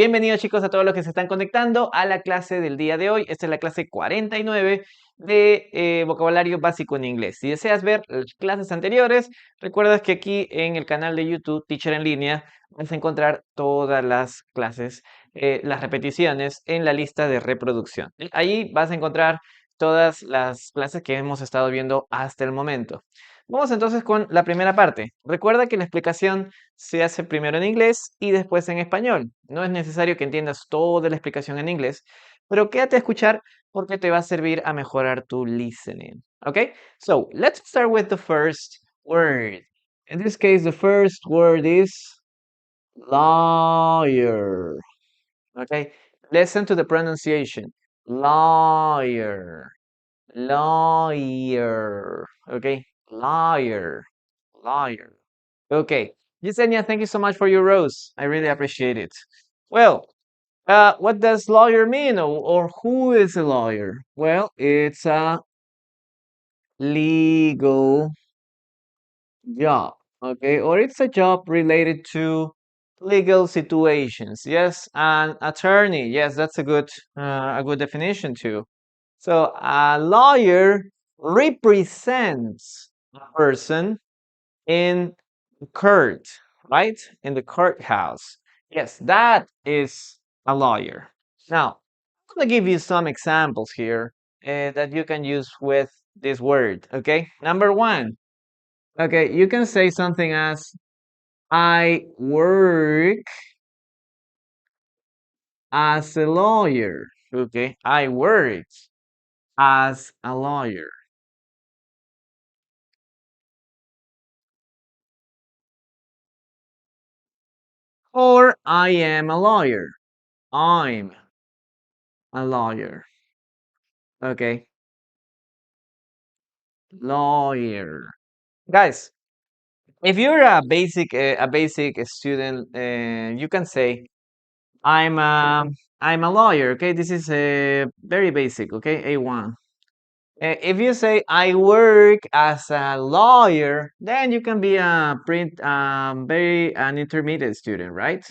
Bienvenidos chicos a todos los que se están conectando a la clase del día de hoy. Esta es la clase 49 de vocabulario básico en inglés. Si deseas ver las clases anteriores, recuerda que aquí en el canal de YouTube Teacher en línea vas a encontrar todas las clases, las repeticiones en la lista de reproducción. Ahí vas a encontrar todas las clases que hemos estado viendo hasta el momento. Vamos entonces con la primera parte. Recuerda que la explicación se hace primero en inglés y después en español. No es necesario que entiendas toda la explicación en inglés, pero quédate a escuchar porque te va a servir a mejorar tu listening. Okay? So, let's start with the first word. In this case, the first word is lawyer. Okay? Listen to the pronunciation. Lawyer. Lawyer. Okay? Liar. Liar. Okay. Yesenia, thank you so much for your rose. I really appreciate it. Well, what does lawyer mean or who is a lawyer? Well, it's a legal job, okay? Or it's a job related to legal situations. Yes, an attorney. Yes, that's a good definition too. So a lawyer represents a person in court, right? In the courthouse. Yes, that is a lawyer. Now, I'm going to give you some examples here that you can use with this word, okay? Number one, okay, you can say something as, I work as a lawyer, okay? I work as a lawyer. Or I am a lawyer. I'm a lawyer. Okay. Lawyer. Guys, if you're a basic student, you can say I'm a I'm a lawyer. Okay, this is a very basic. Okay, A1. If you say I work as a lawyer, then you can be a very an intermediate student, right?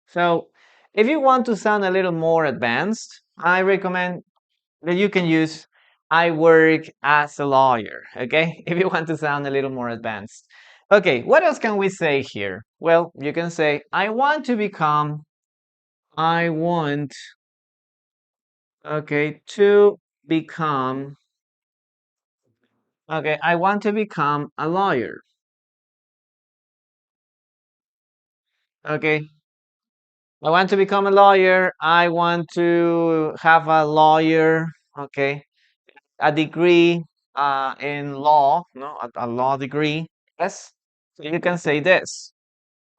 So if you want to sound a little more advanced, I recommend that you can use I work as a lawyer, okay? If you want to sound a little more advanced. Okay, what else can we say here? Well, you can say I want, okay, to become, okay, I want to become a lawyer. Okay, I want to become a lawyer. I want to have a lawyer, okay, a degree in law, no, a law degree. Yes, so you can say this.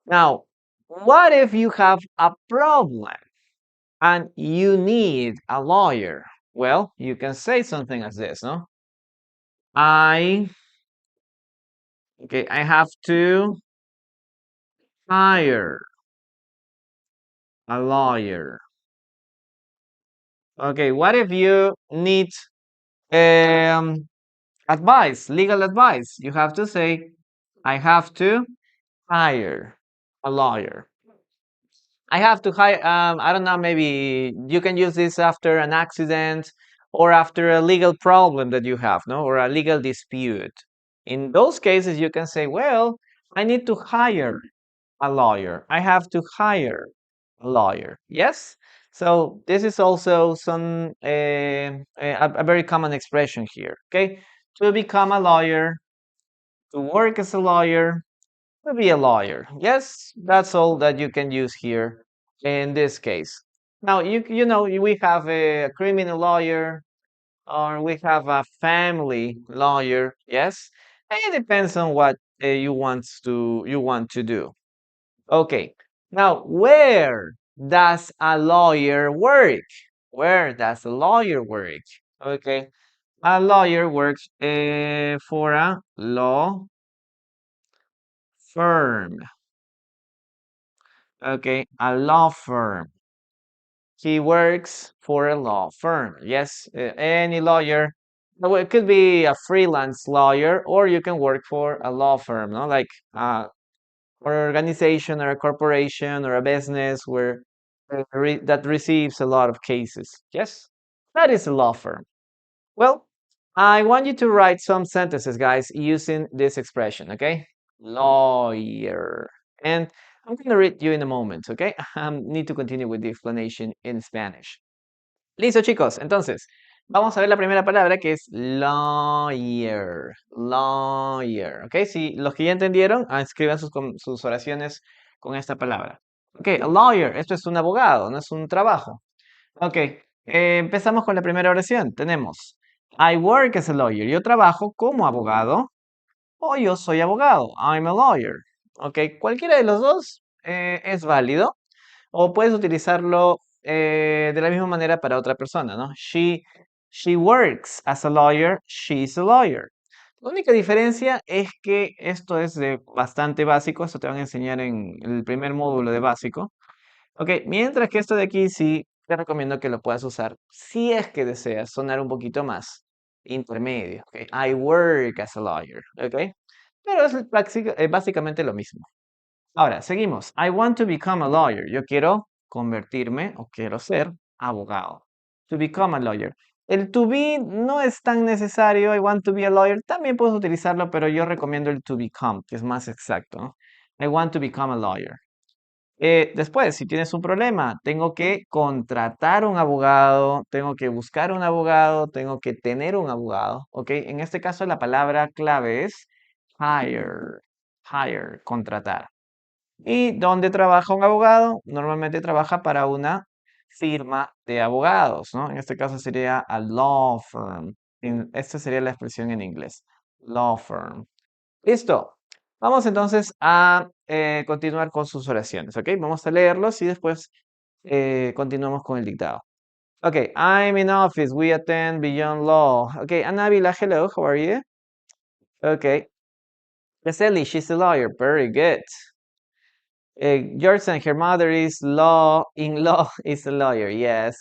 Now, what if you have a problem and you need a lawyer? Well, you can say something as this, no? I, okay, I have to hire a lawyer. Okay, what if you need um, advice, legal advice? You have to say, I have to hire a lawyer. I have to hire, I don't know, maybe you can use this after an accident or after a legal problem that you have, no, or a legal dispute. In those cases, you can say, well, I need to hire a lawyer. I have to hire a lawyer. Yes? So this is also a very common expression here, okay? To become a lawyer, to work as a lawyer, to be a lawyer. Yes, that's all that you can use here in this case. Now, you know, we have a criminal lawyer or we have a family lawyer. Yes, and it depends on what you want to do. Okay. Now, where does a lawyer work? Where does a lawyer work? Okay. A lawyer works for a law firm. Okay, a law firm. He works for a law firm. Yes, any lawyer. Well, it could be a freelance lawyer, or you can work for a law firm, no? Like or organization or a corporation or a business where that receives a lot of cases. Yes, that is a law firm. Well, I want you to write some sentences, guys, using this expression, okay? Lawyer. And I'm going to read you in a moment, okay? I need to continue with the explanation in Spanish. Listo, chicos. Entonces, vamos a ver la primera palabra que es lawyer. Lawyer, ¿ok? Si los que ya entendieron, escriban sus oraciones con esta palabra. Ok, a lawyer, esto es un abogado, no es un trabajo. Ok, empezamos con la primera oración. Tenemos, I work as a lawyer. Yo trabajo como abogado o yo soy abogado. I'm a lawyer. Ok, cualquiera de los dos es válido o puedes utilizarlo de la misma manera para otra persona, ¿no? She works as a lawyer. She's a lawyer. La única diferencia es que esto es de bastante básico. Esto te van a enseñar en el primer módulo de básico. Ok, mientras que esto de aquí sí te recomiendo que lo puedas usar si es que deseas sonar un poquito más intermedio. Ok, I work as a lawyer. Ok, pero es básicamente lo mismo. Ahora, seguimos. I want to become a lawyer. Yo quiero convertirme o quiero ser abogado. To become a lawyer. El to be no es tan necesario. I want to be a lawyer. También puedes utilizarlo, pero yo recomiendo el to become, que es más exacto, ¿no? I want to become a lawyer. Después, si tienes un problema, tengo que contratar un abogado, tengo que buscar un abogado, tengo que tener un abogado, ¿ok? En este caso, la palabra clave es hire, hire, contratar. ¿Y dónde trabaja un abogado? Normalmente trabaja para una firma de abogados, ¿no? En este caso sería a law firm. Esta sería la expresión en inglés. Law firm. Listo. Vamos entonces a continuar con sus oraciones, ¿ok? Vamos a leerlos y después continuamos con el dictado. Okay, I'm in office. We attend beyond law. Okay, Anabila, hello, how are you? Okay. Vasily, she's a lawyer. Very good. George and her mother is in law is a lawyer. Yes.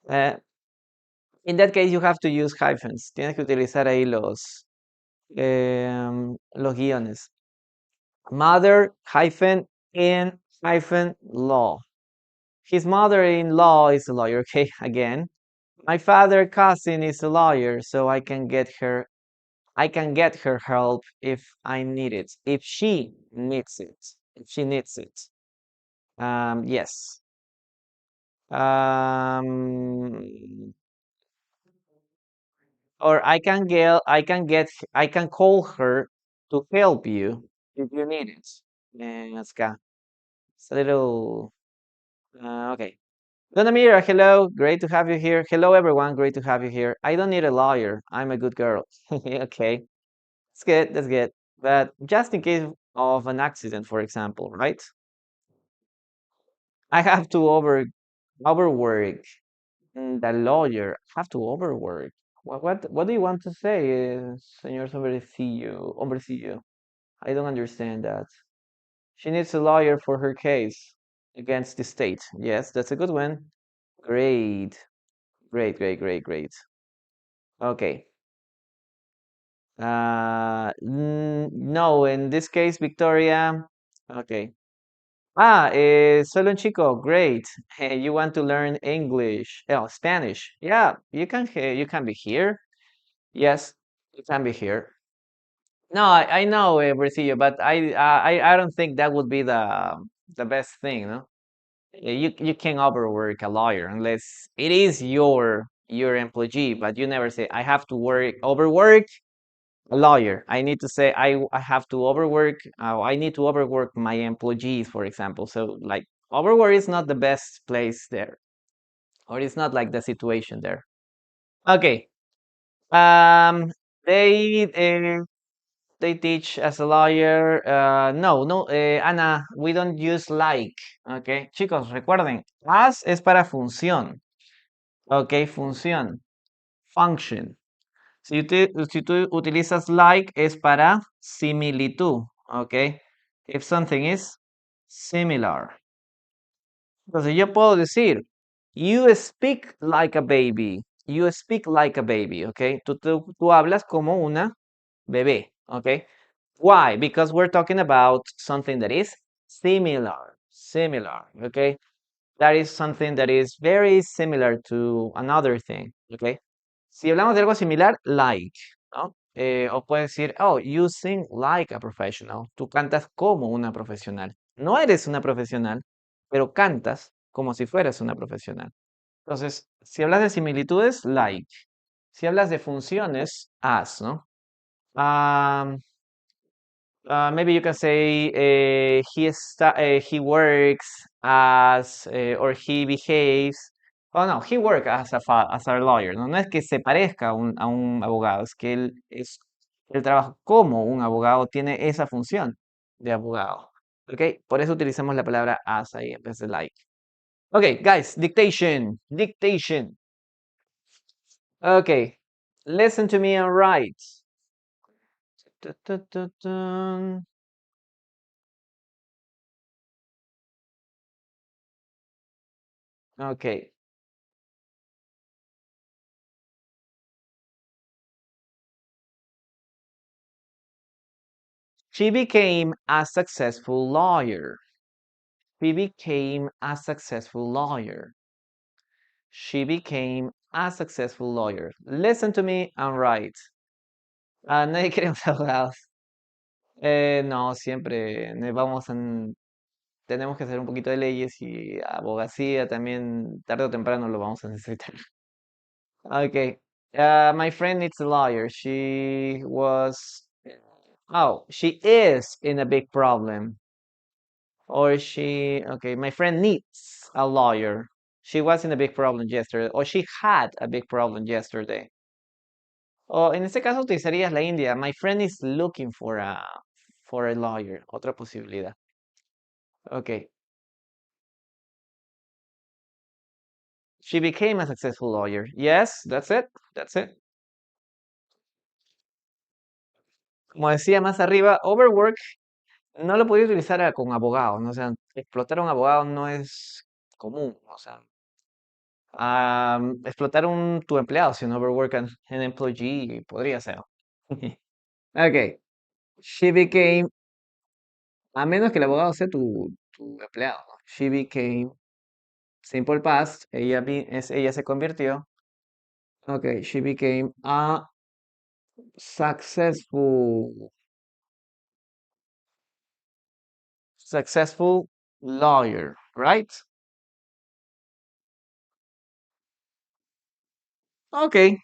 Uh, in that case, you have to use hyphens. Tienes que utilizar ahí los guiones. Mother hyphen in hyphen law. His mother-in-law is a lawyer. Okay, again. My father cousin is a lawyer, so I can get her help if I need it. If she needs it. If she needs it. Yes. Or I can call her to help you if you need it. Acá. It's a little, okay. Donna Mira, hello. Great to have you here. Hello, everyone. Great to have you here. I don't need a lawyer. I'm a good girl. Okay. That's good. That's good. But just in case of an accident, for example, right? I have to overwork. The lawyer have to overwork. What do you want to say, señor hombrecillo? I don't understand that. She needs a lawyer for her case against the state. Yes, that's a good one. Great. Great, great, great, great. Okay. No, in this case, Victoria. Okay. Solo un chico. Great. You want to learn English? Oh, Spanish. Yeah, you can be here. Yes, you can be here. No, I know, Bercillo, but I don't think that would be the best thing, no? You can overwork a lawyer unless it is your employee, but you never say I have to overwork a lawyer. I need to say I have to overwork. I need to overwork my employees, for example. So like overwork is not the best place there, or it's not like the situation there. Okay. Um, they they teach as a lawyer. No, Ana, we don't use like. Okay, chicos, recuerden, as es para función. Ok, función. Function. Si tú utilizas like es para similitud. Ok. If something is similar. Entonces yo puedo decir, you speak like a baby. You speak like a baby. Ok. Tú hablas como una bebé. Ok. Why? Because we're talking about something that is similar. Similar. Okay. that is something that is very similar to another thing, okay? Si hablamos de algo similar, like, ¿no? O puedes decir, oh, you sing like a professional. Tú cantas como una profesional. No eres una profesional, pero cantas como si fueras una profesional. Entonces, si hablas de similitudes, like. Si hablas de funciones, as, ¿no? Um, maybe you can say he works as or he behaves. Oh no, he works as a lawyer. No, no es que se parezca a un abogado, es que él trabaja como un abogado, tiene esa función de abogado. ¿Ok? Por eso utilizamos la palabra as ahí en vez de like. Okay, guys, dictation, dictation. Okay, listen to me and write. Tu. Okay. She became a successful lawyer. She became a successful lawyer. She became a successful lawyer. Listen to me and write. Nadie queremos abogados. No, siempre tenemos que hacer un poquito de leyes y abogacía también tarde o temprano lo vamos a necesitar. Okay. My friend needs a lawyer. She is in a big problem. Okay, my friend needs a lawyer. She was in a big problem yesterday. Or she had a big problem yesterday. O en este caso utilizarías la India. My friend is looking for a lawyer. Otra posibilidad. Okay. She became a successful lawyer. Yes, that's it. That's it. Como decía más arriba, overwork no lo podía utilizar con abogados, ¿no? O sea, explotar a un abogado no es común. O sea, explotar tu empleado, si no overwork an employee, podría ser. Okay. She became, a menos que el abogado sea tu empleado, ¿no? She became, simple past, ella se convirtió. Okay, she became a successful, successful lawyer, right? Okay,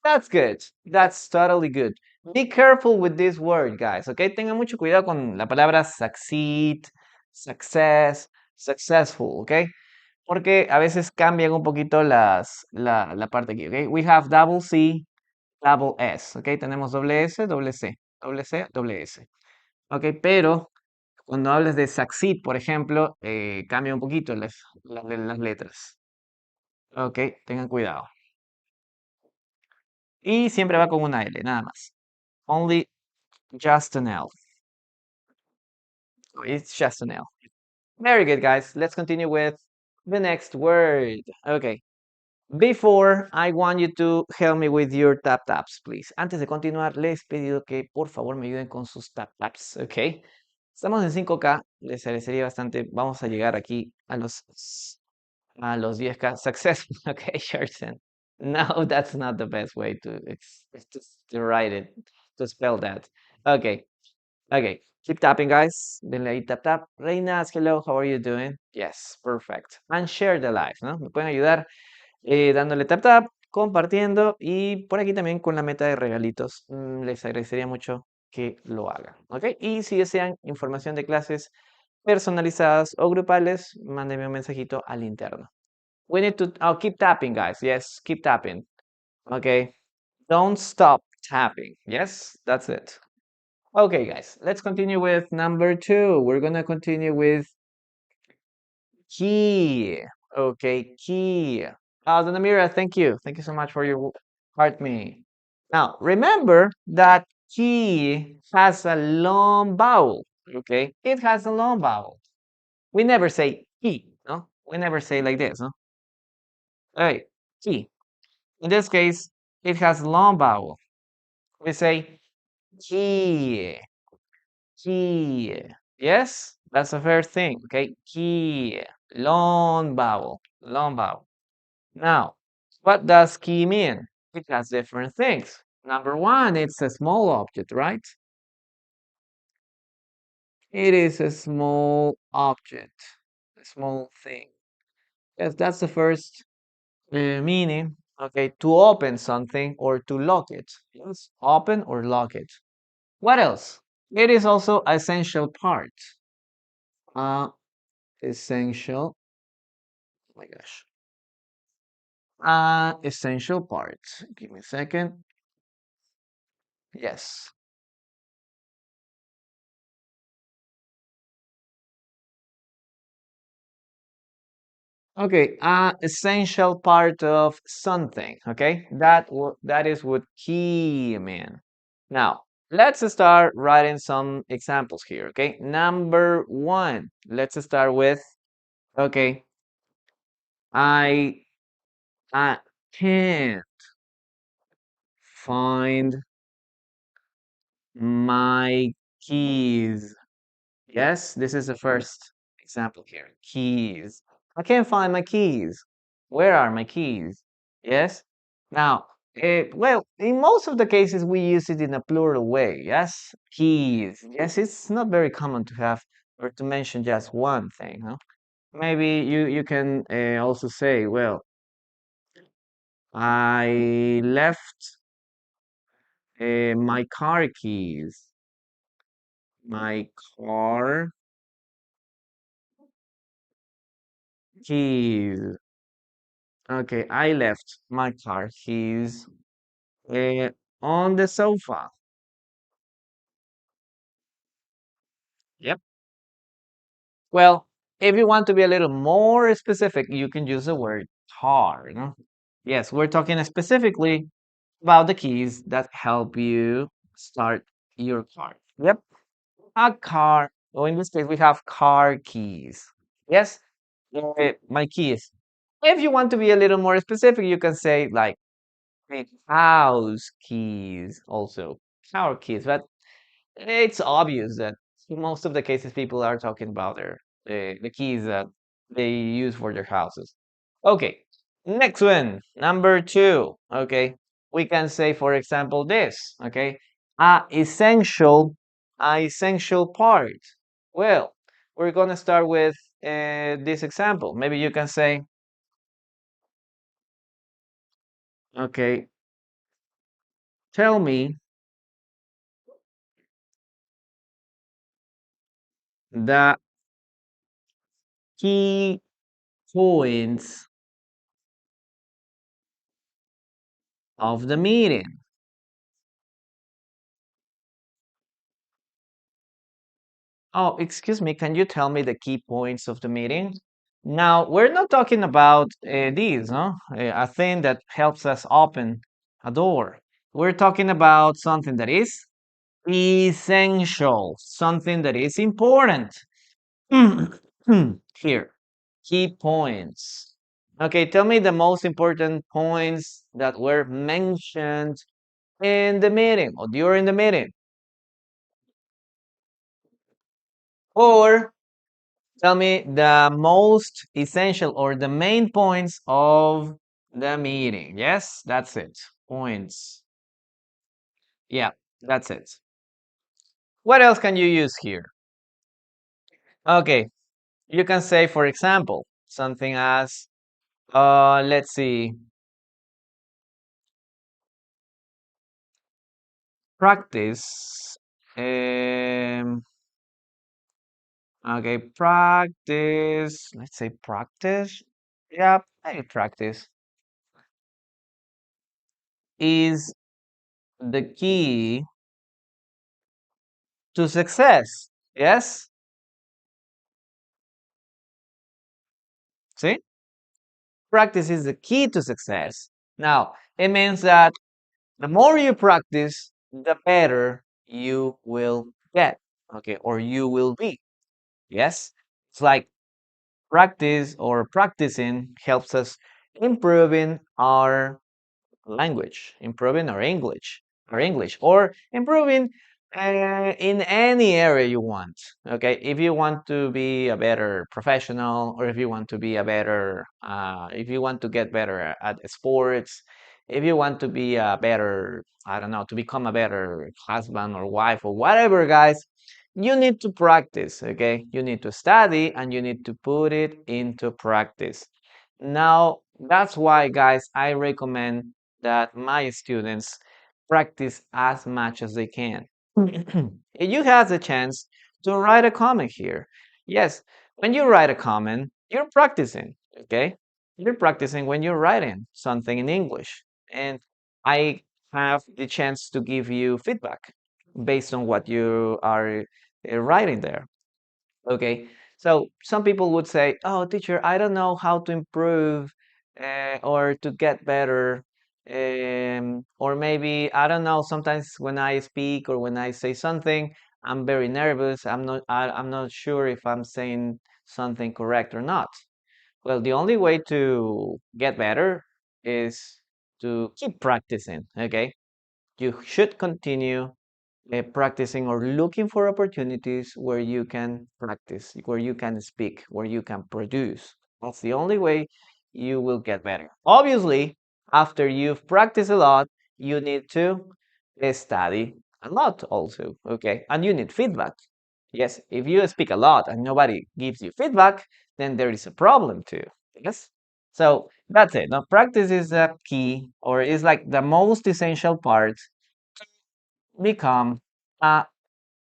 that's good. That's totally good. Be careful with this word, guys, okay? Tengan mucho cuidado con la palabra succeed, success, successful, okay? Porque a veces cambian un poquito la parte aquí, ¿ok? We have double C, double S, ¿ok? Tenemos doble S, doble C, doble C, doble S, ¿ok? Pero cuando hables de succeed, por ejemplo, cambia un poquito las letras, ¿ok? Tengan cuidado. Y siempre va con una L, nada más. Only just an L. It's just an L. Very good, guys. Let's continue with the next word. Okay. Before, I want you to help me with your tap taps, please. Antes de continuar, les he pedido que por favor me ayuden con sus tap taps, ¿ok? Estamos en 5K, les agradecería bastante. Vamos a llegar aquí a los 10K. Success, okay, Sherson. No, that's not the best way to write it, to spell that. Okay, okay. Keep tapping, guys. Denle ahí tap tap. Reinas, hello, how are you doing? Yes, perfect. And share the live, ¿no? Me pueden ayudar dándole tap tap, compartiendo y por aquí también con la meta de regalitos. Les agradecería mucho que lo hagan, ¿ok? Y si desean información de clases personalizadas o grupales, mándenme un mensajito al interno. We need to keep tapping, guys. Yes, keep tapping. Okay. Don't stop tapping. Yes, that's it. Okay, guys, let's continue with number 2. We're gonna continue with key. Okay, key. Donamira, thank you. Thank you so much for your heart me. Now, remember that key has a long vowel. Okay, it has a long vowel. We never say key, no? We never say like this, no? All right, key. In this case, it has long vowel. We say key, key. Yes? That's the first thing, okay? Key, long vowel, long vowel. Now, what does key mean? It has different things. Number one, it's a small object, right? It is a small object, a small thing. Yes, that's the first meaning. Okay, to open something or to lock it. Yes, open or lock it. What else? It is also essential part. Uh, essential. Oh my gosh. Essential part. Give me a second. Yes. Okay. Essential part of something. Okay. That is what key mean. Now let's start writing some examples here. Okay. Number one. Let's start with. Okay. I I can't find my keys. Yes, this is the first example here. Keys. I can't find my keys. Where are my keys? Yes. Now, well, in most of the cases, we use it in a plural way. Yes, keys. Yes, it's not very common to have or to mention just one thing. Huh? Maybe you can also say, well, I left my car keys. My car keys. Okay, I left my car keys uh, on the sofa. Yep. Well, if you want to be a little more specific, you can use the word car. Yes, we're talking specifically about the keys that help you start your car. Yep, a car. Well, in this case, we have car keys. Yes, my keys. If you want to be a little more specific, you can say like house keys also. Car keys, but it's obvious that in most of the cases people are talking about the keys that they use for their houses. Okay, next one, number two. Okay, we can say, for example, this. Okay, essential, essential part. Well, we're gonna start with this example. Maybe you can say, okay, tell me the key points of the meeting. Oh, excuse me, can you tell me the key points of the meeting? Now, we're not talking about these, no? A thing that helps us open a door. We're talking about something that is essential, something that is important. Here, key points. Okay, tell me the most important points that were mentioned in the meeting or during the meeting. Or tell me the most essential or the main points of the meeting. Yes, that's it. Points. Yeah, that's it. What else can you use here? Okay, you can say, for example, something as, let's see, practice. Um, okay, practice. Let's say practice. Yeah, maybe practice is the key to success. Yes? See? Practice is the key to success. Now, it means that the more you practice, the better you will get, okay, or you will be. Yes? It's like practice or practicing helps us improving our language, improving our English, or improving In any area you want. Okay, if you want to be a better professional, or if you want to be a better, if you want to get better at sports, if you want to be a better, I don't know, to become a better husband or wife or whatever, guys, you need to practice. Okay, you need to study and you need to put it into practice. Now, that's why, guys, I recommend that my students practice as much as they can. You have the chance to write a comment here. Yes, when you write a comment, you're practicing, okay? You're practicing when you're writing something in English. And I have the chance to give you feedback based on what you are writing there. Okay, so some people would say, "Oh, teacher, I don't know how to improve or to get better." Or maybe, I don't know, sometimes when I speak or when I say something, I'm very nervous. I'm not sure if I'm saying something correct or not. Well, the only way to get better is to keep practicing, okay? You should continue practicing or looking for opportunities where you can practice, where you can speak, where you can produce. That's the only way you will get better. Obviously, after you've practiced a lot, you need to study a lot also, okay? And you need feedback. Yes, if you speak a lot and nobody gives you feedback, then there is a problem too. Yes? So that's it. Now, practice is a key, or is like the most essential part become a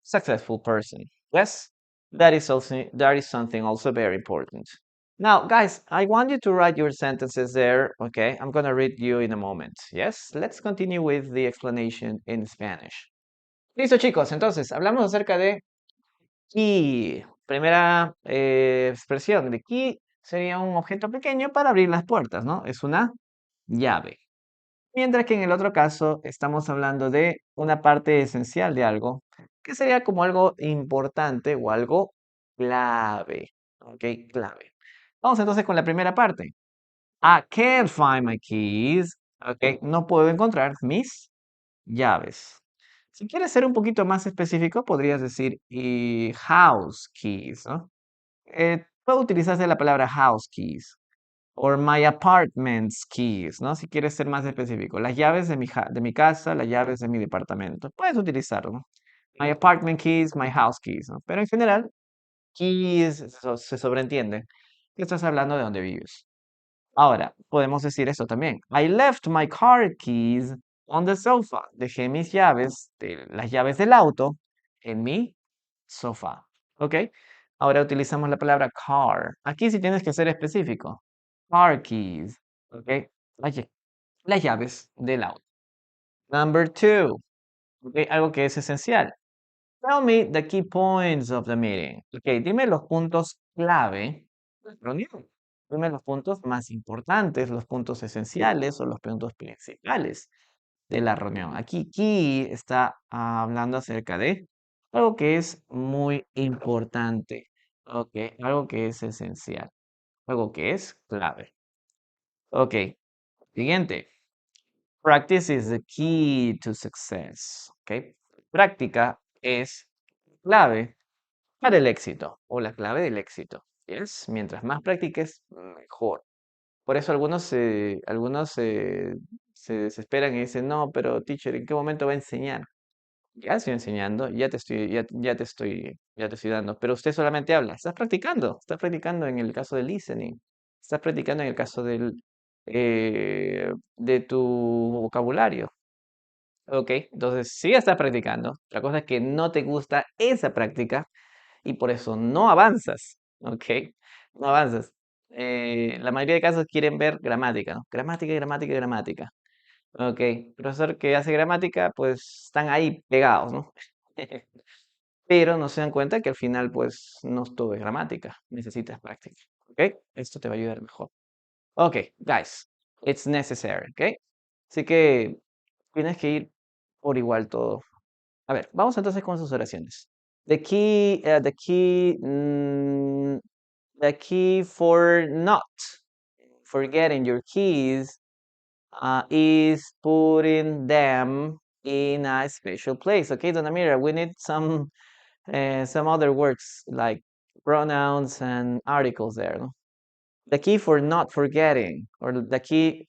successful person. Yes, that is something also very important. Now, guys, I want you to write your sentences there. Okay, I'm gonna read you in a moment. Yes, let's continue with the explanation in Spanish. Listo, chicos. Entonces, hablamos acerca de key. Primera expresión de key sería un objeto pequeño para abrir las puertas, ¿no? Es una llave. Mientras que en el otro caso estamos hablando de una parte esencial de algo, que sería como algo importante o algo clave. ¿Ok? Clave. Vamos entonces con la primera parte. I can't find my keys. ¿Ok? No puedo encontrar mis llaves. Si quieres ser un poquito más específico, podrías decir y house keys, ¿no? Puedo utilizar la palabra house keys. Or my apartment's keys, ¿no? Si quieres ser más específico. Las llaves de mi casa, las llaves de mi departamento. Puedes utilizarlo, ¿no? My apartment keys, my house keys, ¿no? Pero en general, keys se sobreentiende que estás hablando de dónde vives. Ahora, podemos decir eso también. I left my car keys on the sofa. Dejé mis llaves, las llaves del auto, en mi sofá. ¿Ok? Ahora utilizamos la palabra car. Aquí sí tienes que ser específico. Car keys. ¿Ok? Las, las llaves del auto. Number two. ¿Ok? Algo que es esencial. Tell me the key points of the meeting. Ok, dime los puntos clave de la reunión. Dime los puntos más importantes, los puntos esenciales o los puntos principales de la reunión. Aquí, key está hablando acerca de algo que es muy importante. Ok, algo que es esencial. Algo que es clave. Ok, siguiente. Practice is the key to success. Ok, práctica es clave para el éxito o la clave del éxito. Yes, mientras más practiques, mejor. Por eso se desesperan y dicen, no, pero teacher, ¿en qué momento va a enseñar? Ya estoy enseñando, ya te estoy dando, pero usted solamente habla. Estás practicando en el caso del listening, estás practicando en el caso de tu vocabulario. Ok, entonces sí estás practicando. La cosa es que no te gusta esa práctica y por eso no avanzas. Ok, no avanzas. La mayoría de casos quieren ver gramática, ¿no? Gramática, gramática, gramática. Ok, profesor que hace gramática, pues están ahí pegados, ¿no? Pero no se dan cuenta que al final, pues, no todo es gramática, necesitas práctica, ¿ok? Esto te va a ayudar mejor. Ok, guys, it's necessary, ¿ok? Así que tienes que ir por igual todo. A ver, vamos entonces con sus oraciones. The key for not forgetting your keys is putting them in a special place. Okay, Donna Mira, we need some other words like pronouns and articles there. No? The key for not forgetting, or the key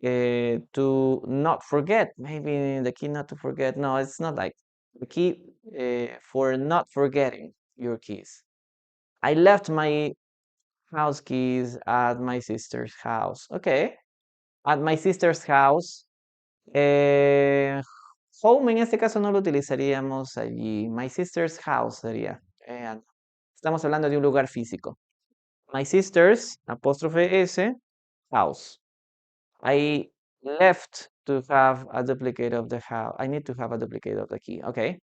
to not forget. Maybe the key not to forget. No, it's not like the key for not forgetting your keys. I left my house keys at my sister's house. Okay, at my sister's house. Home en este caso no lo utilizaríamos allí. My sister's house sería. Eh, estamos hablando de un lugar físico. My sister's, apóstrofe S, house. I left to have a duplicate of the house. I need to have a duplicate of the key. Okay.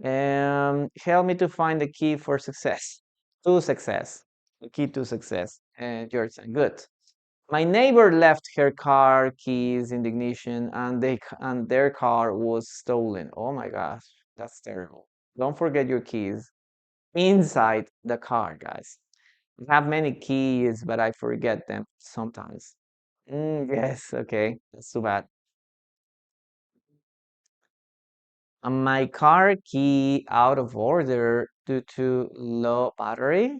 Help me to find the key for success. To success. The key to success. George, good. My neighbor left her car keys in the ignition and their car was stolen. Oh my gosh, that's terrible. Don't forget your keys inside the car, guys. I have many keys, but I forget them sometimes. Yes, okay, that's too bad. My car key out of order due to low battery.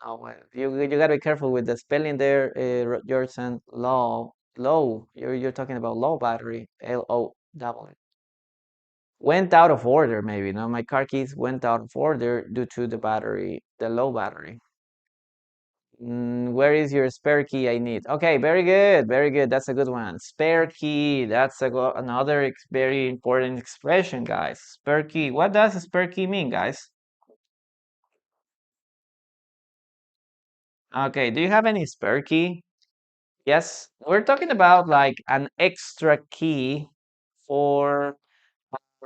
Oh, well, you gotta be careful with the spelling there, George. Low. You're talking about low battery, LOW. Went out of order, maybe. No, my car keys went out of order due to the battery, the low battery. Where is your spare key I need? Okay, very good, very good. That's a good one. Spare key. That's another very important expression, guys. Spare key. What does a spare key mean, guys? Okay, do you have any spare key? Yes, we're talking about like an extra key for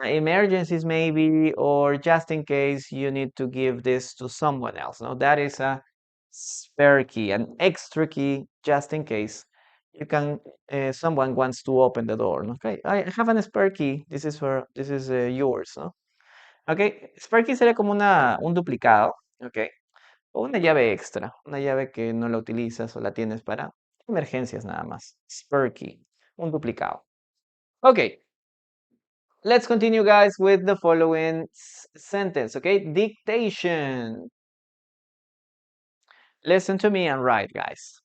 emergencies maybe, or just in case you need to give this to someone else. No, that is a spare key, an extra key just in case you can someone wants to open the door. No? Okay, I have a spare key. This is yours, no? Okay, spare key sería como un duplicado, okay, o una llave extra, una llave que no la utilizas o la tienes para emergencias nada más. Spare key, un duplicado. Okay, let's continue, guys, with the following sentence, okay? Dictation. Listen to me and write, guys.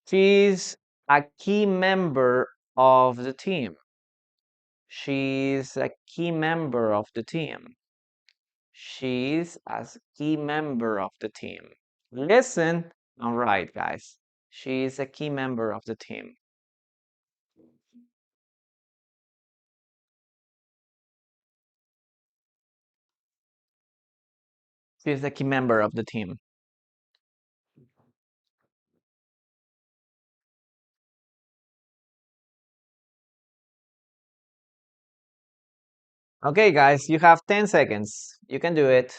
She's a key member of the team. She's a key member of the team. She's a key member of the team. Listen and write, guys. She's a key member of the team. She's a key member of the team. Okay, guys, you have 10 seconds. You can do it.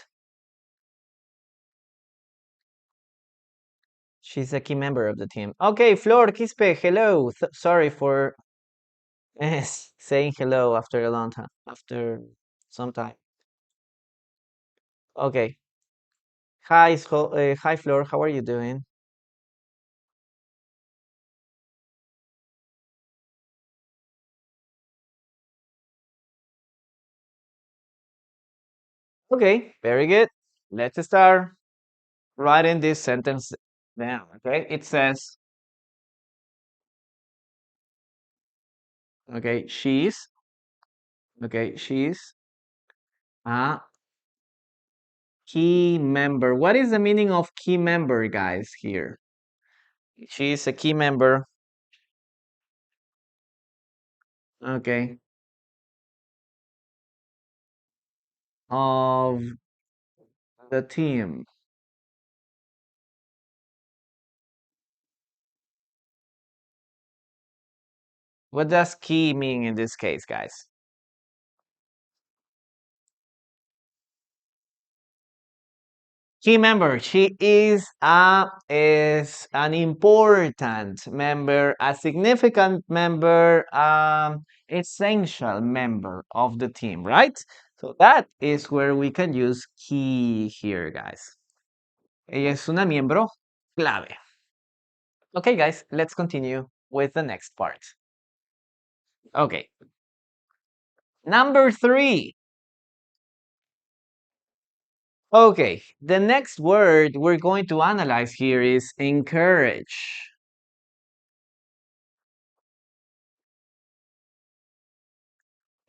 She's a key member of the team. Okay, Flor Quispe, hello. Sorry for saying hello after a long time, after some time. Okay. Hi, hi, Flor. How are you doing? Okay, very good. Let's start writing this sentence down. Okay, it says, okay, she's a key member. What is the meaning of key member, guys, here? She's a key member. Okay. Of the team. What does key mean in this case, guys? Key member. She is an important member, a significant member, essential member of the team, right? So that is where we can use key here, guys. Ella es una miembro clave. Okay, guys, let's continue with the next part. Okay. Number 3. Okay, the next word we're going to analyze here is encourage.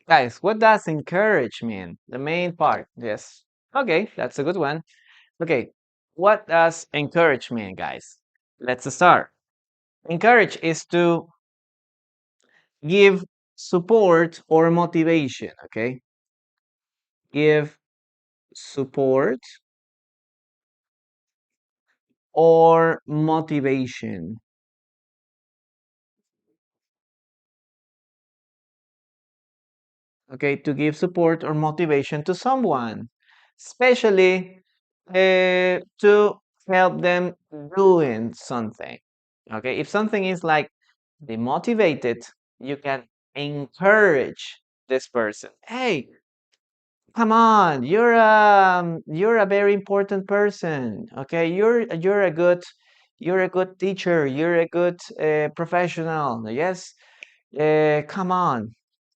Guys, what does encourage mean? The main part, yes. Okay, that's a good one. Okay, what does encourage mean, guys? Let's start. Encourage is to give support or motivation, okay? Give support or motivation. Okay, to give support or motivation to someone, especially to help them doing something. Okay, if something is like demotivated, you can encourage this person. Hey, come on, you're a very important person. Okay, you're a good teacher. You're a good professional. Yes, come on,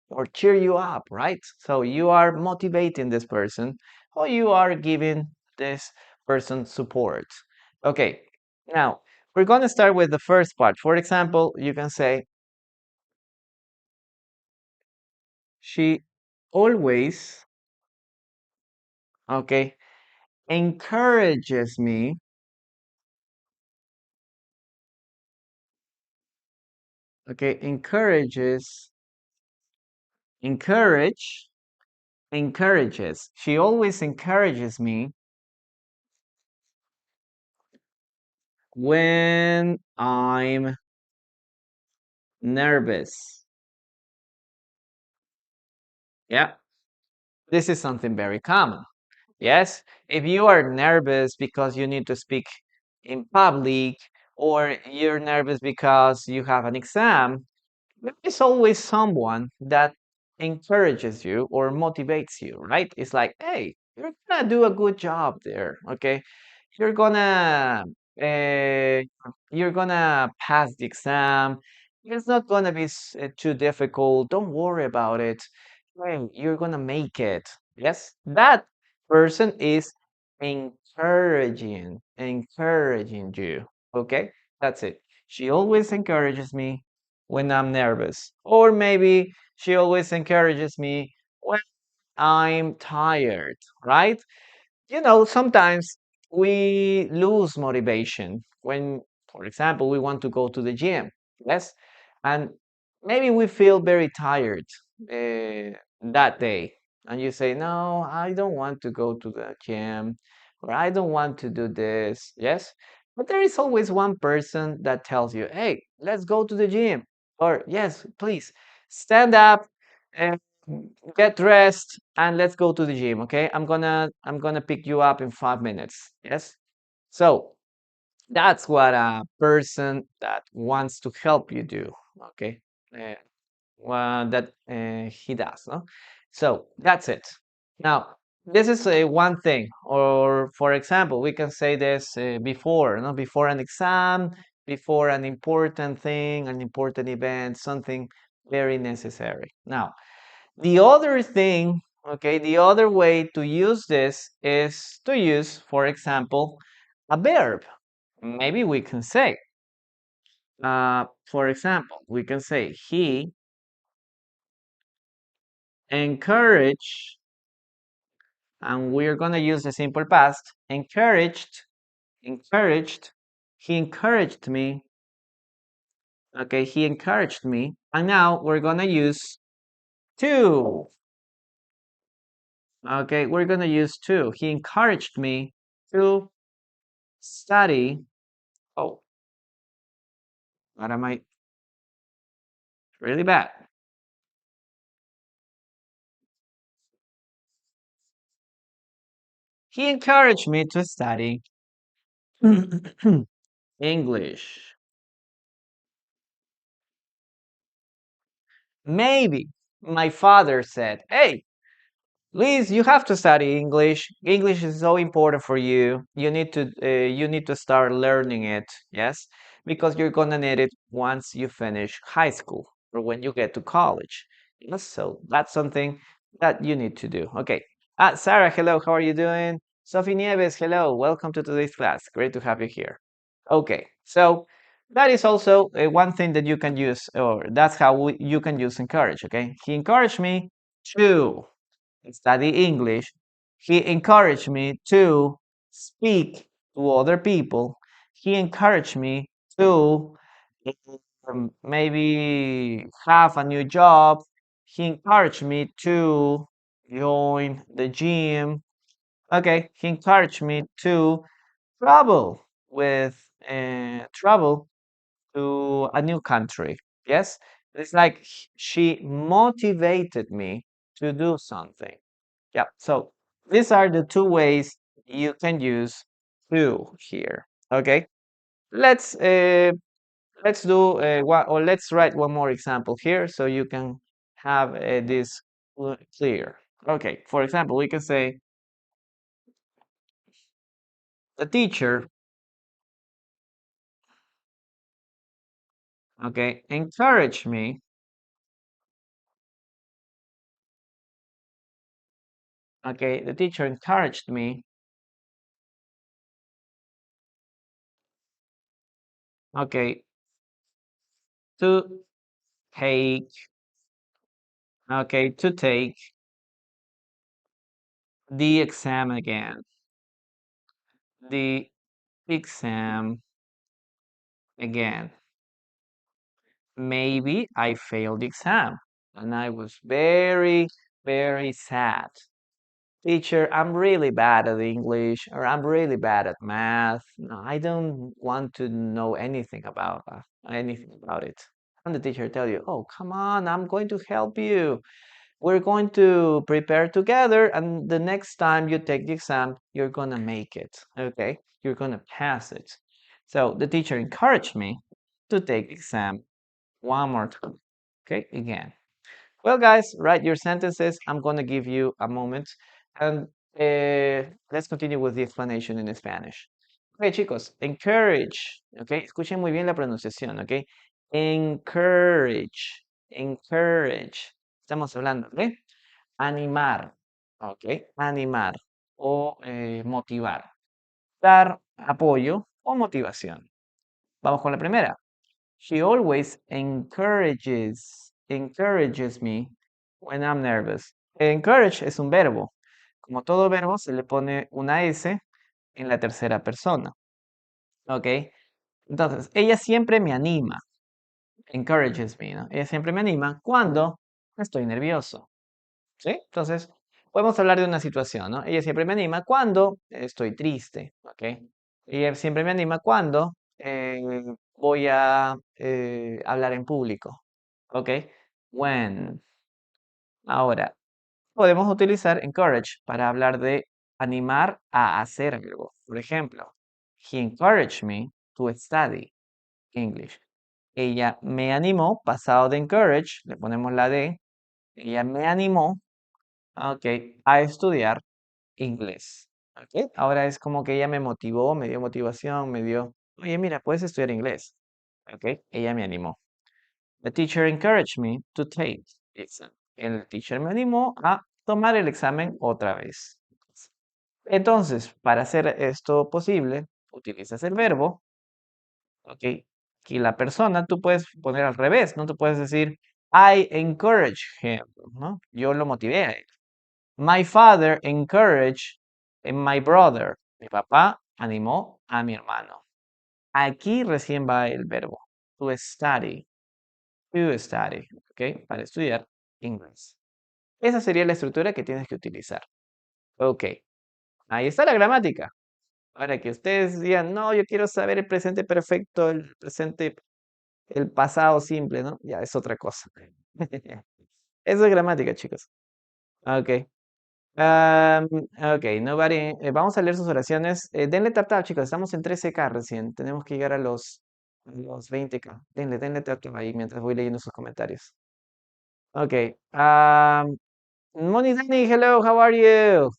or cheer you up, right? So you are motivating this person, or you are giving this person support. Okay, now we're going to start with the first part. For example, you can say, she always, okay, encourages me, okay, encourage, encourages. She always encourages me when I'm nervous. Yeah, this is something very common. Yes, if you are nervous because you need to speak in public, or you're nervous because you have an exam, there is always someone that encourages you or motivates you, right? It's like, hey, you're gonna do a good job there, okay? You're gonna uh, you're gonna pass the exam. It's not gonna be too difficult. Don't worry about it. Hey, you're gonna make it. Yes, that person is encouraging you. Okay, that's it. She always encourages me when I'm nervous, or maybe she always encourages me when I'm tired, right? Sometimes we lose motivation when, for example, we want to go to the gym. Yes. And maybe we feel very tired that day. And you say, no, I don't want to go to the gym, or I don't want to do this. Yes. But there is always one person that tells you, hey, let's go to the gym. Or, yes, please stand up and get dressed and let's go to the gym. Okay, I'm gonna pick you up in 5 minutes. Yes. So that's what a person that wants to help you do. Okay. uh, that he does, no? So that's it. Now, this is one thing. Or for example, we can say this before, no, before an exam, before an important thing, an important event, something very necessary. Now, the other thing, okay, the other way to use this is to use, for example, a verb. Maybe we can say, for example, we can say, he encouraged, and we're going to use the simple past, encouraged, he encouraged me, okay, he encouraged me, and now we're going to use to, okay, we're going to use to, he encouraged me to study. Oh, what am I? Really bad. He encouraged me to study English. Maybe my father said, hey, Liz, you have to study English. English is so important for you. You need to start learning it, yes, because you're gonna need it once you finish high school or when you get to college. Yes, so that's something that you need to do. Okay. Sarah, hello. How are you doing? Sophie Nieves, hello. Welcome to today's class. Great to have you here. Okay. So that is also one thing that you can use, or that's how you can use encourage. Okay. He encouraged me to study English. He encouraged me to speak to other people. He encouraged me to maybe have a new job. He encouraged me to join the gym. Okay, he encouraged me to travel with travel to a new country. Yes, it's like she motivated me to do something. Yeah, so these are the two ways you can use to here. Okay, let's uh, let's do one, or let's write one more example here so you can have this clear. Okay, for example, we can say the teacher, okay, encouraged me, okay, the teacher encouraged me, okay, to take, okay, to take the exam again, the exam again. Maybe I failed the exam and I was very, very sad. Teacher, I'm really bad at English or I'm really bad at math. No, I don't want to know anything about it. And the teacher tell you, "Oh, come on, I'm going to help you. We're going to prepare together and the next time you take the exam, you're going to make it. Okay? You're going to pass it." So the teacher encouraged me to take the exam one more time. Okay, again. Well, guys, write your sentences. I'm going to give you a moment. And let's continue with the explanation in Spanish. Ok, chicos, encourage. Ok, escuchen muy bien la pronunciación. Ok, encourage. Encourage. Estamos hablando de animar. Ok, animar o motivar. Dar apoyo o motivación. Vamos con la primera. She always encourages me when I'm nervous. Encourage es un verbo. Como todo verbo, se le pone una S en la tercera persona. ¿Ok? Entonces, ella siempre me anima. Encourages me, ¿no? Ella siempre me anima cuando estoy nervioso. ¿Sí? Entonces, podemos hablar de una situación, ¿no? Ella siempre me anima cuando estoy triste. ¿Ok? Ella siempre me anima cuando voy a hablar en público. ¿Ok? When. Ahora, podemos utilizar encourage para hablar de animar a hacer algo. Por ejemplo, he encouraged me to study English. Ella me animó, pasado de encourage, le ponemos la D. Ella me animó, ok, a estudiar inglés. ¿Ok? Ahora es como que ella me motivó, me dio motivación, me dio, oye, mira, puedes estudiar inglés. ¿Ok? Ella me animó. The teacher encouraged me to take the exam. El teacher me animó a tomar el examen otra vez. Entonces, para hacer esto posible, utilizas el verbo, ¿ok? Y la persona tú puedes poner al revés, no te puedes decir, I encourage him, ¿no? Yo lo motivé a él. My father encouraged my brother. Mi papá animó a mi hermano. Aquí recién va el verbo. To study. To study. ¿Ok? Para estudiar inglés. Esa sería la estructura que tienes que utilizar. Ok. Ahí está la gramática. Ahora que ustedes digan, no, yo quiero saber el presente perfecto, el presente, el pasado simple, ¿no? Ya es otra cosa. Eso es gramática, chicos. Ok. Am, ok, nobody. Vamos a leer sus oraciones. Denle tap tap, chicos. Estamos en 13K recién. Tenemos que llegar a los 20K. Denle tap tap ahí mientras voy leyendo sus comentarios. Ok. Moni Dani, hello, how are you?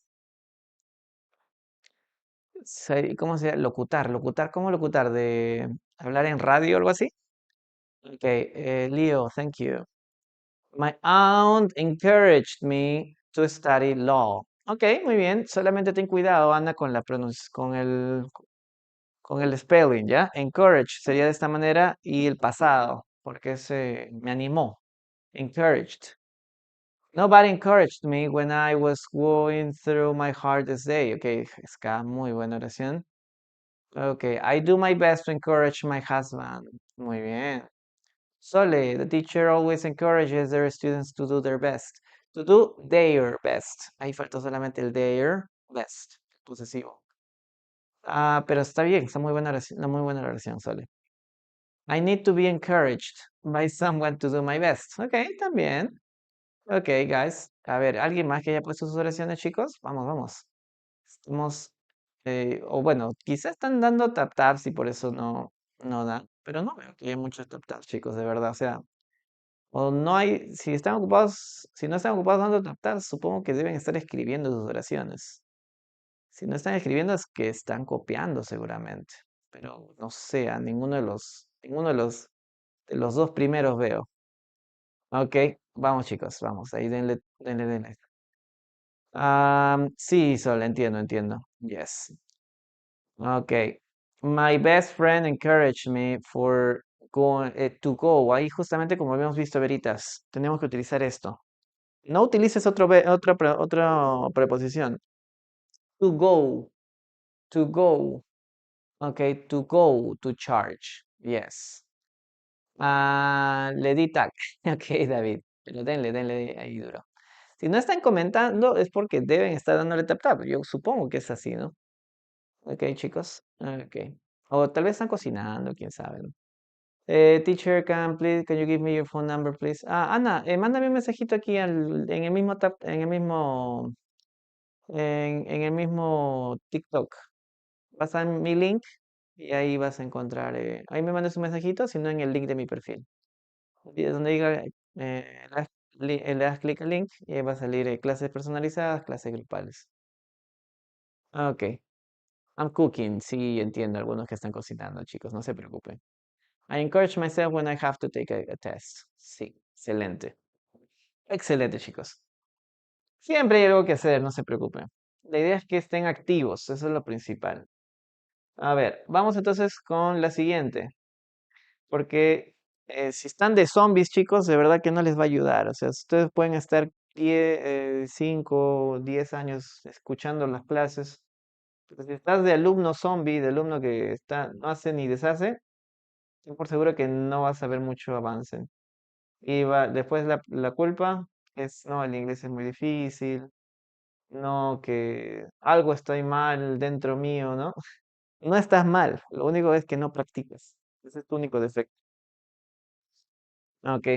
¿Cómo se llama? Locutar, ¿cómo locutar? ¿De hablar en radio o algo así? Ok, Leo, thank you. My aunt encouraged me to study law. Ok, muy bien. Solamente ten cuidado, Ana, con la con el spelling, ¿ya? Encourage sería de esta manera y el pasado, porque se me animó. Encouraged. Nobody encouraged me when I was going through my hardest day. Ok, Ska, muy buena oración. Ok, I do my best to encourage my husband. Muy bien. Sole, the teacher always encourages their students to do their best. To do their best. Ahí falta solamente el their best, posesivo. Ah, pero está bien, está muy buena oración, una muy buena oración, Sole. I need to be encouraged by someone to do my best. Ok, también. Ok, guys. A ver, ¿alguien más que haya puesto sus oraciones, chicos? Vamos, vamos. Estamos, o bueno, quizás están dando tap taps y por eso no dan, pero no veo que haya muchos tap taps, chicos, de verdad. O sea, o no hay, si están ocupados, si no están ocupados dando tap taps, supongo que deben estar escribiendo sus oraciones. Si no están escribiendo es que están copiando seguramente. Pero no sé, a ninguno de los dos primeros veo. Ok, vamos chicos, vamos, ahí denle, denle, denle. Sí, Sol, entiendo, entiendo. Yes. Ok. My best friend encouraged me for to go. Ahí justamente como habíamos visto, Veritas, tenemos que utilizar esto. No utilices otra preposición. To go, to go. Ok, to go, to charge. Yes. Le di tag. Ok, David. Pero denle, denle ahí duro. Si no están comentando es porque deben estar dándole tap tap. Yo supongo que es así, ¿no? Ok, chicos. Ok. O tal vez están cocinando, quién sabe, ¿no? Teacher, can you give me your phone number, please? Ah, Ana, mándame un mensajito aquí en el mismo en el mismo TikTok. Vas a mi link y ahí vas a encontrar, ahí me mandas un mensajito, sino en el link de mi perfil. Y donde diga, le das clic al link y ahí va a salir clases personalizadas, clases grupales. Ok. I'm cooking, sí, entiendo, algunos que están cocinando, chicos, no se preocupen. I encourage myself when I have to take a test. Sí, excelente. Excelente, chicos. Siempre hay algo que hacer, no se preocupen. La idea es que estén activos, eso es lo principal. A ver, vamos entonces con la siguiente. Porque si están de zombies, chicos, de verdad que no les va a ayudar. O sea, ustedes pueden estar 5, 10 años escuchando las clases. Pero si estás de alumno zombie, de alumno que no hace ni deshace, yo por seguro que no vas a ver mucho avance. Y después la culpa es, no, el inglés es muy difícil, no, que algo estoy mal dentro mío, ¿no? No estás mal, lo único es que no practicas. Ese es tu único defecto. Ok.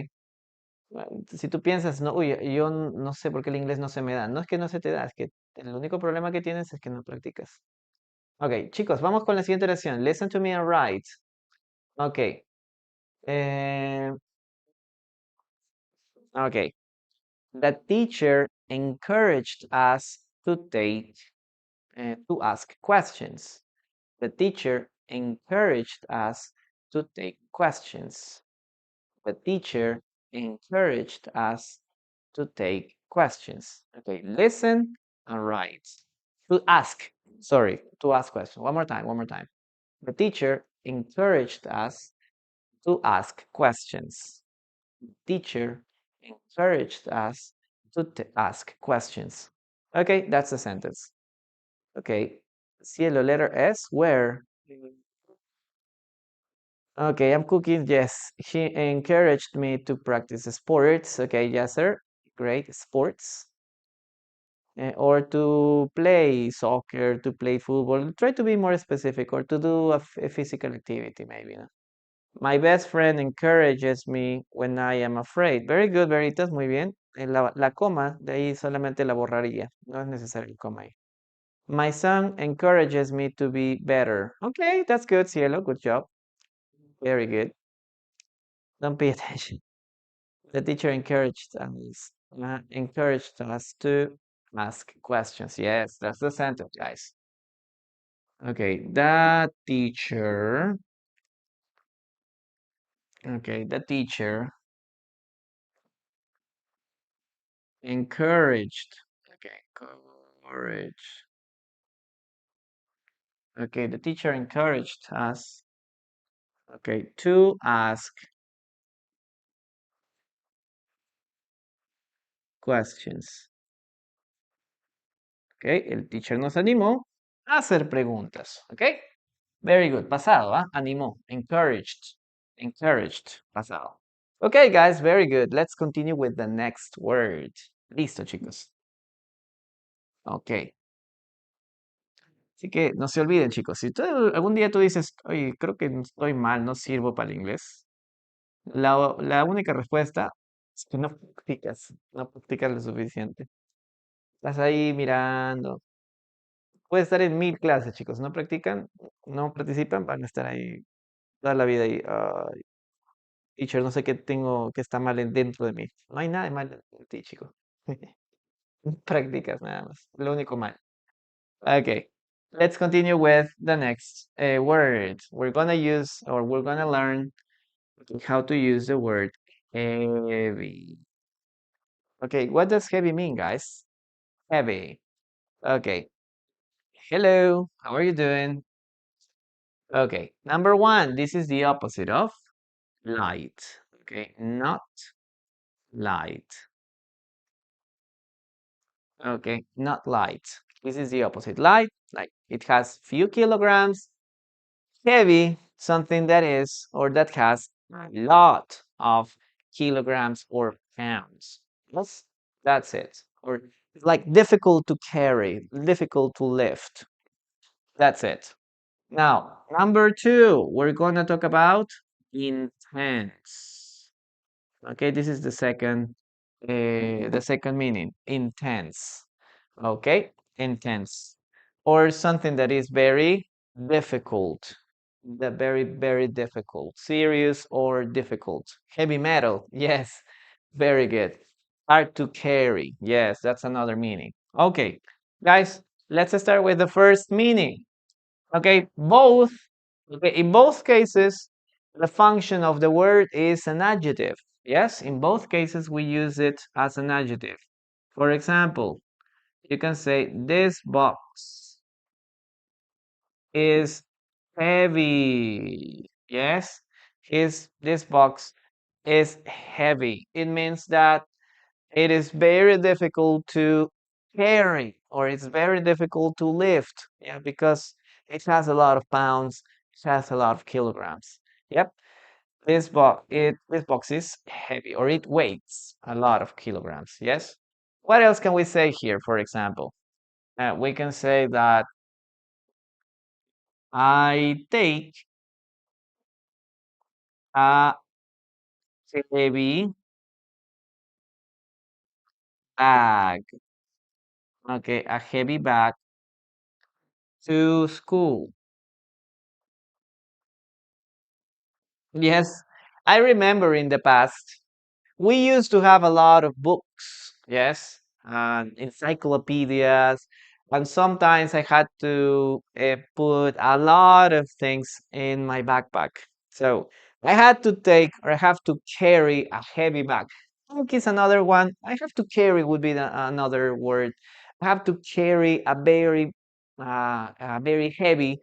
Si tú piensas, no, uy, yo no sé por qué el inglés no se me da. No es que no se te da, es que el único problema que tienes es que no practicas. Ok, chicos, vamos con la siguiente oración. Listen to me and write. Ok. eh, ok. The teacher encouraged us to ask questions. The teacher encouraged us to take questions. The teacher encouraged us to take questions. Okay, listen and write. To ask, sorry, to ask questions. One more time, one more time. The teacher encouraged us to ask questions. Teacher encouraged us to ask questions. Okay, that's the sentence. Okay, cielo, letter S, where? Okay, I'm cooking. Yes, she encouraged me to practice sports. Okay, yes, sir. Great, sports. Or to play soccer, to play football. Try to be more specific, or to do a physical activity, maybe. ¿No? My best friend encourages me when I am afraid. Very good, Veritas, muy bien. La coma, de ahí solamente la borraría. No es necesario el coma ahí. My son encourages me to be better. Okay, that's good, Cielo. Good job. Very good. Don't pay attention. The teacher encouraged us to ask questions. Yes, that's the sentence, guys. Okay, the teacher. Okay, the teacher Encouraged. Okay, encourage. Okay, the teacher encouraged us, okay, to ask questions. Okay, el teacher nos animó a hacer preguntas. Okay, very good. Pasado, ¿ah? Animó. Encouraged. Encouraged. Pasado. Okay, guys, very good. Let's continue with the next word. Listo, chicos. Ok. Así que no se olviden, chicos. Si algún día tú dices, oye, creo que estoy mal, no sirvo para el inglés, la única respuesta es que no practicas lo suficiente. Estás ahí mirando. Puede estar en 1000 clases, chicos. No practican, no participan, van a estar ahí toda la vida ahí. "Ay, teacher, no sé qué tengo, qué está mal dentro de mí. No hay nada de mal en ti, chicos. Practicas nada más. Lo único mal. Okay. Let's continue with the next word. We're gonna use or we're gonna learn how to use the word heavy. Okay, what does heavy mean, guys? Heavy. Okay. Hello, how are you doing? Okay, number one, this is the opposite of light. Okay, not light. Okay, not light. This is the opposite. Light, like it has few kilograms. Heavy, something that is or that has a lot of kilograms or pounds. That's it. Or like difficult to carry, difficult to lift. That's it. Now, number two, we're going to talk about intense. Okay, this is the second meaning, intense. Okay, intense, or something that is very difficult, the very difficult, serious or difficult. Heavy metal, yes, very good. Hard to carry, yes, that's another meaning. Okay, guys, let's start with the first meaning. Okay, both. Okay, in both cases, the function of the word is an adjective. Yes, in both cases, we use it as an adjective. For example, you can say, this box is heavy. Yes, this box is heavy. It means that it is very difficult to carry or it's very difficult to lift. Yeah, because it has a lot of pounds, it has a lot of kilograms. Yep. This box is heavy or it weighs a lot of kilograms. Yes. What else can we say here, for example? We can say that I take a heavy bag. Okay, a heavy bag to school. Yes, I remember in the past, we used to have a lot of books, yes, and encyclopedias, and sometimes I had to put a lot of things in my backpack. So I had to take or I have to carry a heavy bag. Book is another one. I have to carry would be another word. I have to carry a very heavy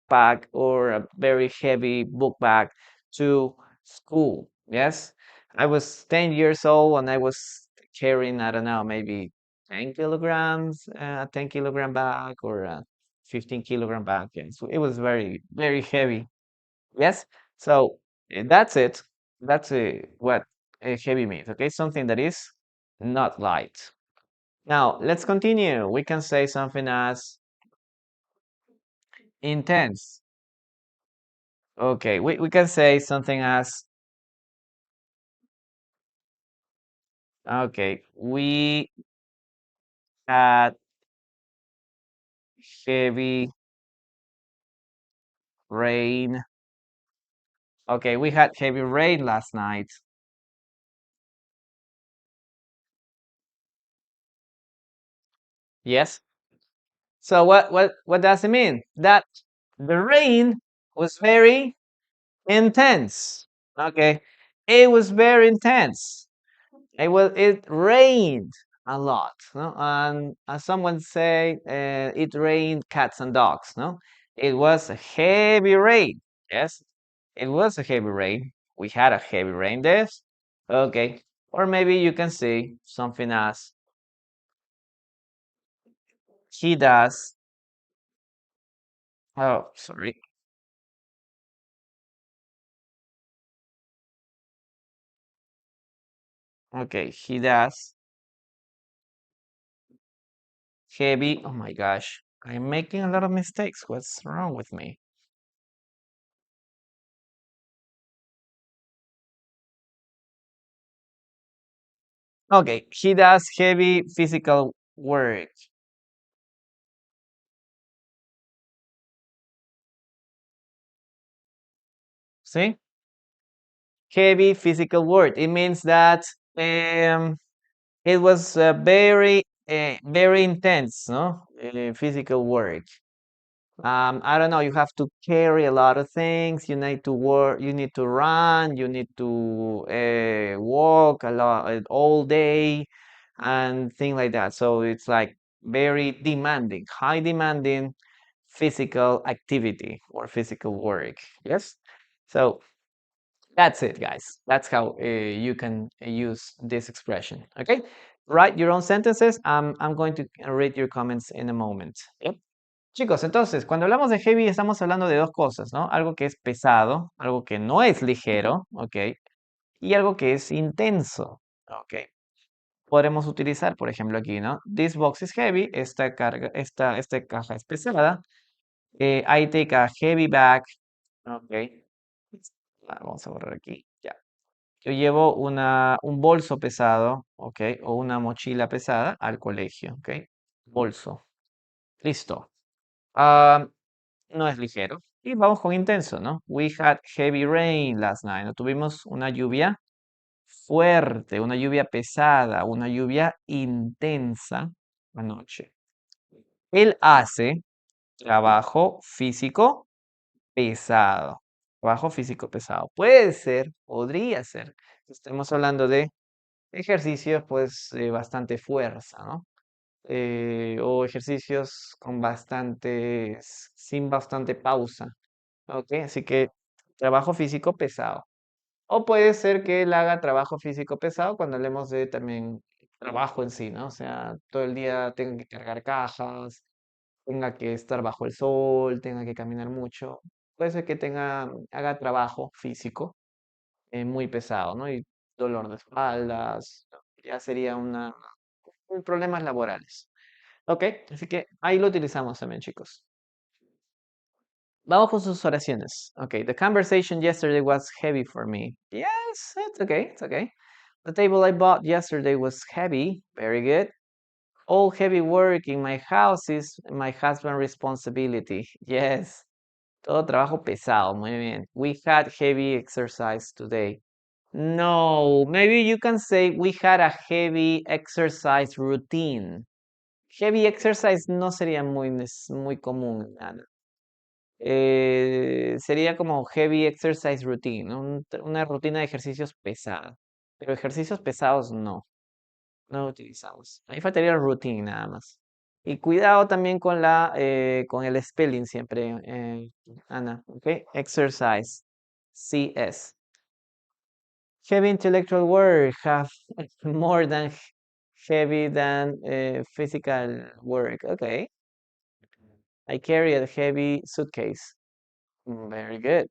bag or a very heavy book bag to school. Yes, I was 10 years old and I was carrying, I don't know, maybe 10 kilograms, a 10-kilogram bag or a 15-kilogram bag. Yes, it was very heavy. Yes, so that's it. That's what heavy means. Okay, something that is not light. Now, let's continue. We can say something as intense. Okay, we can say something as, okay, we had heavy rain. Okay, we had heavy rain last night. Yes. So what does it mean? That the rain was very intense. Okay. It was very intense. It rained. a lot, no? And as someone say, it rained cats and dogs, no? It was a heavy rain. Yes, it was a heavy rain. We had a heavy rain. This, okay. Or maybe you can say something as he does. Oh, sorry. Okay, he does heavy. Oh my gosh, I'm making a lot of mistakes. What's wrong with me? Okay, he does heavy physical work. See? Heavy physical work. It means that um, it was very intense, no? Physical work. I don't know, you have to carry a lot of things. You need to work, you need to run, you need to walk a lot all day and things like that. So it's like very demanding, high demanding physical activity or physical work. Yes. So that's it, guys. That's how you can use this expression. Okay. Write your own sentences. I'm going to read your comments in a moment. Yep. Chicos, entonces, cuando hablamos de heavy estamos hablando de dos cosas, ¿no? Algo que es pesado, algo que no es ligero, ¿ok? Y algo que es intenso, ¿ok? Podremos utilizar, por ejemplo, aquí, ¿no? This box is heavy, esta caja es pesada. I take a heavy bag, ¿ok? Vamos a borrar aquí, ya. Yo llevo un bolso pesado, ¿ok? O una mochila pesada al colegio, ¿ok? Bolso. Listo. Ah, no es ligero. Y vamos con intenso, ¿no? We had heavy rain last night. ¿No? Tuvimos una lluvia fuerte, una lluvia pesada, una lluvia intensa anoche. Él hace trabajo físico pesado. Trabajo físico pesado. Puede ser, podría ser. Estamos hablando de ejercicios, pues, de bastante fuerza, ¿no? O ejercicios con sin bastante pausa. Ok, así que trabajo físico pesado. O puede ser que él haga trabajo físico pesado cuando hablemos de también trabajo en sí, ¿no? O sea, todo el día tenga que cargar cajas, tenga que estar bajo el sol, tenga que caminar mucho. Puede ser que haga trabajo físico muy pesado, ¿no? Y dolor de espaldas, ¿no? Ya sería problemas laborales. Ok, así que ahí lo utilizamos también, chicos. Vamos con sus oraciones. Okay, the conversation yesterday was heavy for me. Yes, it's okay, it's okay. The table I bought yesterday was heavy. Very good. All heavy work in my house is my husband's responsibility. Yes. Todo trabajo pesado. Muy bien. We had heavy exercise today. No, maybe you can say we had a heavy exercise routine. Heavy exercise no sería muy común. Sería como heavy exercise routine, ¿no? Una rutina de ejercicios pesada. Pero ejercicios pesados no utilizamos. Ahí faltaría el routine nada más. Y cuidado también con el spelling siempre, Ana, ¿ok? Exercise, CS. Heavy intellectual work have more than heavy than physical work. Okay. I carry a heavy suitcase. Very good.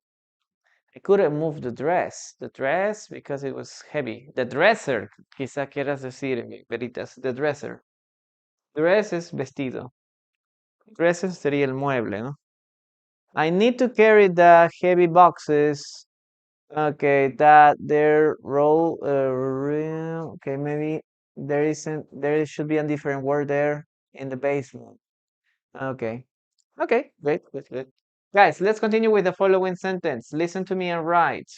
I couldn't move the dress because it was heavy. The dresser, quizá quieras decir, Veritas, the dresser. Dress es vestido. Dresses sería el mueble, ¿no? I need to carry the heavy boxes. Okay, that they're okay, maybe there should be a different word there in the basement. Okay. Okay, great, good, good. Guys, let's continue with the following sentence. Listen to me and write.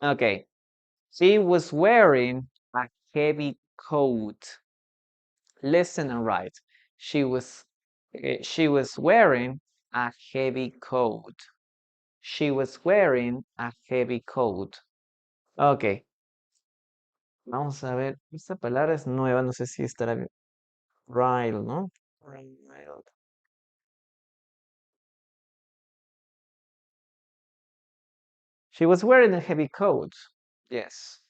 Okay. She was wearing a heavy coat. Listen and write. She was wearing a heavy coat. She was wearing a heavy coat. Okay. Vamos a ver, esta palabra es nueva, no sé si estará bien. Rile, ¿no? Rile. She was wearing a heavy coat. Yes.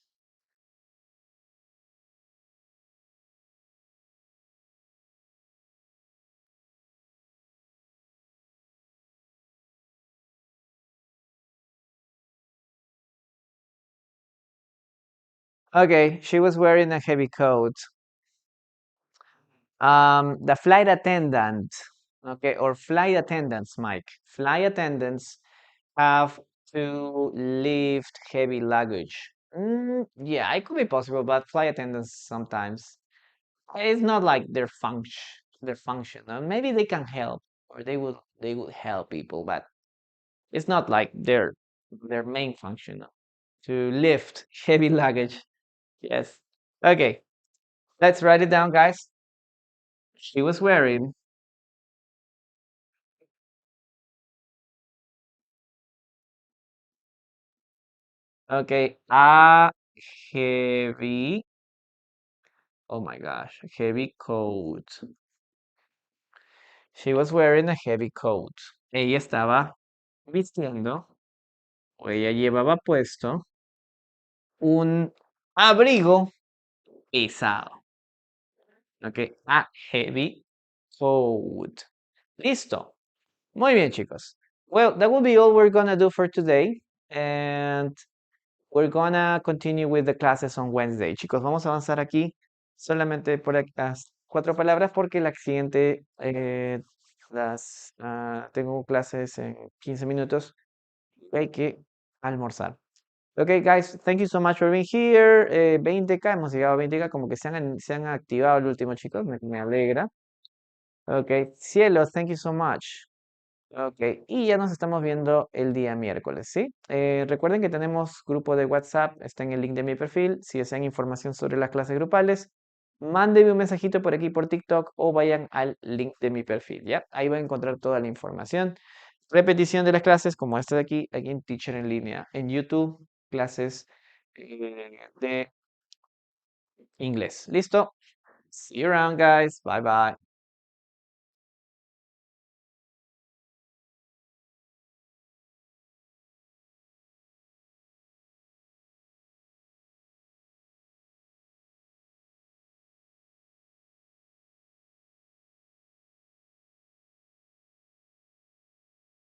Okay, she was wearing a heavy coat. The flight attendant, okay, or flight attendants, Mike. Flight attendants have to lift heavy luggage. Yeah, it could be possible, but flight attendants sometimes it's not like their function. Maybe they can help, or they would help people, but it's not like their main function, to lift heavy luggage. Yes. Okay, let's write it down, guys. She was wearing, okay, a heavy, oh my gosh, heavy coat. She was wearing a heavy coat. Ella estaba vistiendo, o ella llevaba puesto, un abrigo pesado. Ok, a heavy coat. Listo. Muy bien, chicos. Well, that will be all we're gonna do for today. And we're gonna continue with the classes on Wednesday. Chicos, vamos a avanzar aquí solamente por las 4 palabras porque la siguiente tengo clases en 15 minutos. Hay que almorzar. Okay, guys, thank you so much for being here. 20K, hemos llegado a 20K, como que se han activado el último, chicos, me alegra. Okay, cielos, thank you so much. Ok, y ya nos estamos viendo el día miércoles, ¿sí? Recuerden que tenemos grupo de WhatsApp, está en el link de mi perfil. Si desean información sobre las clases grupales, mándenme un mensajito por aquí por TikTok o vayan al link de mi perfil, ¿ya? Ahí van a encontrar toda la información. Repetición de las clases como esta de aquí en Teacher en línea, en YouTube, clases de inglés. ¿Listo? See you around, guys. Bye bye.